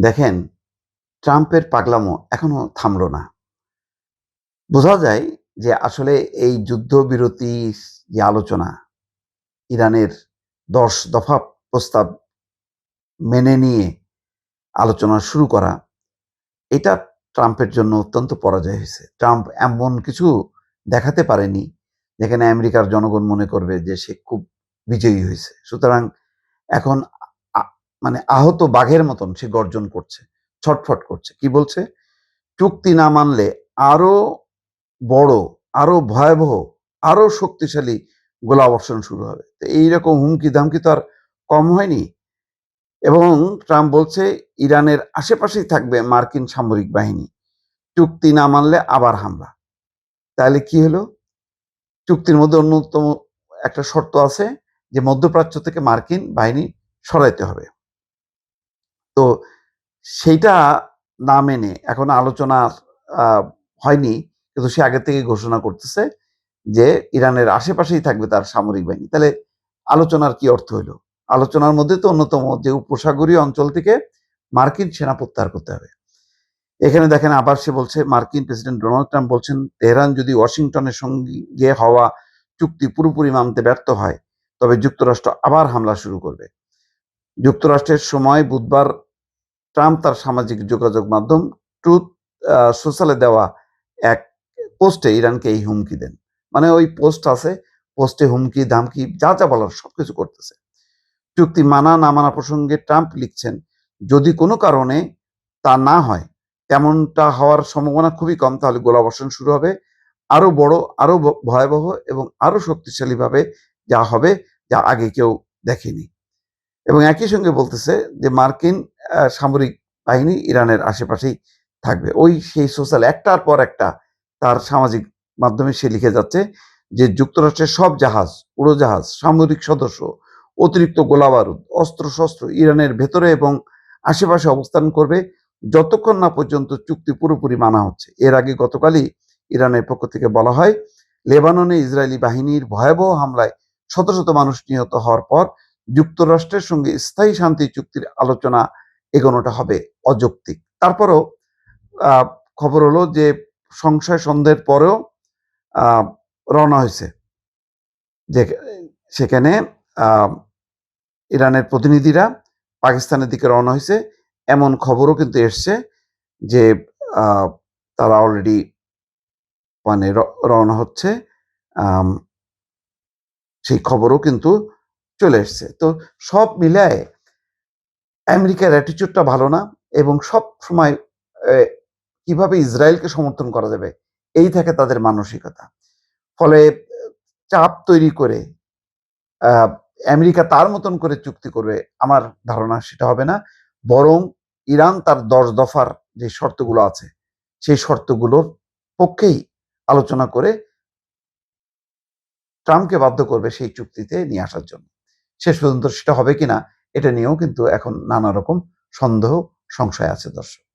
দেখেন, ট্রাম্পের পাগলামো এখনো থামলো না। বোঝা যায় যে আসলে এই যুদ্ধবিরতি যে আলোচনা, ইরানের ১০ দফা প্রস্তাব মেনে নিয়ে আলোচনা শুরু করা, এটা ট্রাম্পের জন্য অত্যন্ত পরাজয় হয়েছে। ট্রাম্প এমন কিছু দেখাতে পারেনি, যেখানে আমেরিকার জনগণ মনে করবে যে সে খুব বিজয়ী হয়েছে। সুতরাং এখন আ মানে আহত বাঘের মতন সে গর্জন করছে, ছটফট করছে। কি বলছে? চুক্তি না মানলে আরো বড়, আরো ভয়াবহ, আরো শক্তিশালী গোলাবর্ষণ শুরু হবে। তো এইরকম হুমকি-ধামকি তো আর কম হয়নি। এবং ট্রাম্প বলছে ইরানের আশেপাশেই থাকবে মার্কিন সামরিক বাহিনী। চুক্তি না মানলে আবার হামলা। তাহলে কি হলো? চুক্তির মধ্যে অন্যতম একটা শর্ত আছে যে মধ্যপ্রাচ্য থেকে মার্কিন বাহিনী সরাইতে হবে। তো সেইটা না মেনে এখন আলোচনা আ হয়নি। কিন্তু সে আগে থেকেই ঘোষণা করতেছে যে ইরানের আশেপাশেই থাকবে তার সামরিক বাহিনী। তাহলে আলোচনার কি অর্থ হইল? আলোচনার মধ্যে তো অন্যতম যে উপসাগরীয় অঞ্চল থেকে মার্কিন সেনা প্রত্যাহার করতে হবে। এখানে দেখেন আবার সে বলছে মার্কিন প্রেসিডেন্ট ডোনাল্ড ট্রাম্প বলছেন তেহরান যদি ওয়াশিংটনের সঙ্গে হওয়া চুক্তি পুরোপুরি মানতে ব্যর্থ হয়, তবে যুক্তরাষ্ট্র আবার হামলা শুরু করবে। যুক্তরাষ্ট্রের সময় বুধবার ট্রাম্প তার সামাজিক যোগাযোগ মাধ্যম ট্রুথ সোশ্যালে দেওয়া এক পোস্টে ইরানকে এই হুমকি দেন। মানে ওই পোস্ট আছে, পোস্টে হুমকি ধামকি যা যা বলার সবকিছু করতেছে। চুক্তি মানা না মানা প্রসঙ্গে ট্রাম্প লিখছেন, যদি কোনো কারণে তা না হয়, তেমনটা হওয়ার সম্ভাবনা খুবই কম, তাহলে গোলাবর্ষণ শুরু হবে আরো বড়, আরো ভয়াবহ এবং আরো শক্তিশালীভাবে, যা হবে যা আগে কেউ দেখেনি। এবং একই সঙ্গে বলতেছে যে মার্কিন সামরিক বাহিনী ইরানের আশেপাশেই থাকবে। ওই সেই সোশ্যাল একটার পর একটা তার সামাজিক মাধ্যমে সে লিখে যাচ্ছে যে যুক্তরাষ্ট্রের সব জাহাজ, উড়োজাহাজ, সামরিক সদস্য, অতিরিক্ত গোলাবারুদ, অস্ত্রশস্ত্র ইরানের ভেতরে এবং আশেপাশে অবস্থান করবে যতক্ষণ না পর্যন্ত চুক্তি পুরোপুরি মানা হচ্ছে। এর আগে গতকালই ইরানের পক্ষ থেকে বলা হয়, লেবাননে ইসরায়েলি বাহিনীর ভয়াবহ হামলায় শত শত মানুষ নিহত হওয়ার পর যুক্তরাষ্ট্রের সঙ্গে স্থায়ী শান্তি চুক্তির আলোচনা এগোনোটা হবে অযৌক্তিক। তারপরও আহ, খবর হলো যে সংশয় সন্দেহের পরেও আহ, রওনা হয়েছে যে সেখানে আহ, ইরানের প্রতিনিধিরা পাকিস্তানের দিকে রওনা হয়েছে, এমন খবরও কিন্তু এসছে যে আহ, তারা অলরেডি মানে রওনা হচ্ছে। আম, সেই খবরও কিন্তু চলে এসছে। তো সব মিলায় আমেরিকার অ্যাটিচিউডটা ভালো না এবং সব সময় কিভাবে ইসরায়েলকে সমর্থন করা যাবে এই থাকে তাদের মানসিকতা। ফলে চাপ তৈরি করে আহ, আমেরিকা তার মতন করে চুক্তি করবে, আমার ধারণা সেটা হবে না। বরং ইরান তার ১০ দফার যে শর্তগুলো আছে সেই শর্তগুলোর পক্ষেই আলোচনা করে ট্রাম্পকে বাধ্য করবে সেই চুক্তিতে নিয়ে আসার জন্য। শেষ পর্যন্ত সেটা হবে কিনা এটা নিয়েও কিন্তু এখন নানা রকম সন্দেহ সংশয় আছে দর্শক।